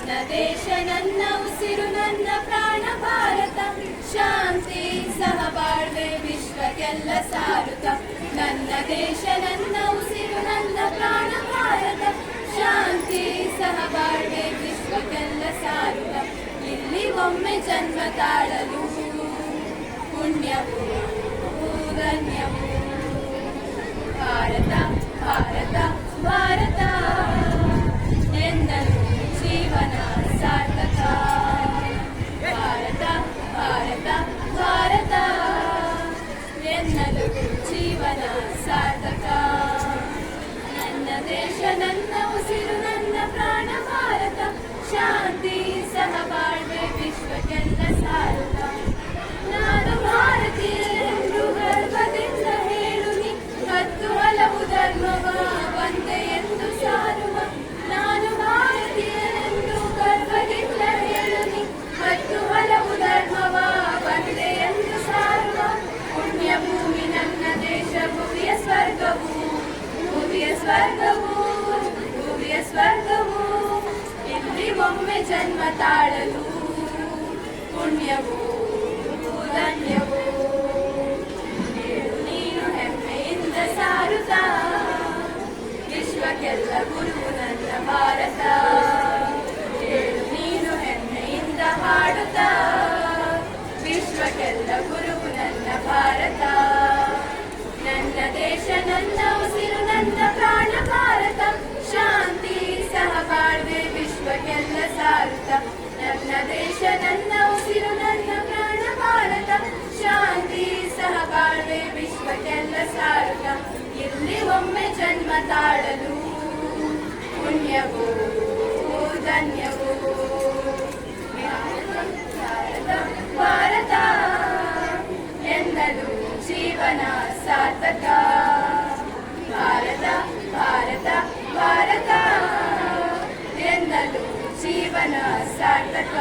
ನನ್ನ ದೇಶ ನನ್ನ ಉಸಿರು ನನ್ನ ಪ್ರಾಣ ಭಾರತ ಶಾಂತಿ ಸಹಬಾಳ್ವೆ ವಿಶ್ವಕ್ಕೆಲ್ಲ ಸಾರುತ್ತ ನನ್ನ ದೇಶ ನನ್ನ ಉಸಿರು ನನ್ನ ಪ್ರಾಣ ಭಾರತ ಶಾಂತಿ ಸಹಬಾಳ್ವೆ ವಿಶ್ವಕ್ಕೆಲ್ಲ ಸಾರುತ್ತ ಇಲ್ಲಿ ಒಮ್ಮೆ ಜನ್ಮ ತಾಳಲು ಪುಣ್ಯವು ಧನ್ಯವು ಭಾರತ ಭಾರತ ಭಾರತ ಎನ್ನಲು ಜೀವನ ಸಾರ್ಥಕ ಭಾರತ ಭಾರತ ಭಾರತ ಎನ್ನಲು ಜೀವನ ಸಾರ್ಥಕ ನನ್ನ ದೇಶ ನನ್ನ ಉಸಿರು ನನ್ನ ಪ್ರಾಣ ಭಾರತ ಶಾಂತಿ ಸಹಬಾಳ್ವೆ ವಿಶ್ವಕ್ಕೆಲ್ಲ ಸಾರುತ್ತ ನಾನು ಭಾರತೀಯರೆಂದು ಗರ್ವದಿಂದ ಹೇಳುನಿ ಹತ್ತು ಹಲವು ಧರ್ಮವ ಒಂದೇ ಎಂದು ಸಾರುವ ನಾನು ಭಾರತೀಯರೆಂದು ಗರ್ವದಿಂದ ಹೇಳುನಿ ಹತ್ತು ಹಲವು ಧರ್ಮವ ಒಂದೇ ಎಂದು ಸಾರುವ ಪುಣ್ಯ ಭೂಮಿ ನನ್ನ ದೇಶ ಭುವಿಯ ಸ್ವರ್ಗವು ಭುವಿಯ ಸ್ವರ್ಗವು ಭುವಿಯ ಸ್ವರ್ಗವು ಇಲ್ಲಿ ಒಮ್ಮೆ ಜನ್ಮ ತಾಳಲು ಪುಣ್ಯವು ಧನ್ಯವು ನೀನು ಹೆಮ್ಮೆಯಿಂದ ಸಾರುತ್ತ ವಿಶ್ವಕ್ಕೆಲ್ಲ ಗುರು ನನ್ನ ಭಾರತ ನೀನು ಹೆಮ್ಮೆಯಿಂದ ಹಾಡುತ್ತ ವಿಶ್ವಕ್ಕೆಲ್ಲ ಗುರು ನನ್ನ ಭಾರತ ನನ್ನ ದೇಶ ನನ್ನ ಉಸಿರು ನನ್ನ ಪ್ರಾಣ ಭಾರತ ಶಾಂತಿ ಸಹಬಾಳ್ವೆ ವಿಶ್ವಕ್ಕೆಲ್ಲ ಸಾರುತ್ತ ನನ್ನ ದೇಶ ನನ್ನ ಉಸಿರು ನನ್ನ ಪ್ರಾಣ ಭಾರತ ಶಾಂತಿ ಸಹಬಾಳ್ವೆ ವಿಶ್ವಕ್ಕೆಲ್ಲ ಸಾರುತ್ತ ಇಲ್ಲಿ ಒಮ್ಮೆ ಜನ್ಮ ತಾಳಲು ಪುಣ್ಯವು ಧನ್ಯವು ಭಾರತ ಭಾರತ ಎನ್ನಲು ಜೀವನ ಸಾರ್ಥಕ ಭಾರತ ಭಾರತ ಭಾರತ ಎನ್ನಲು ಜೀವನ ಸಾರ್ಥಕ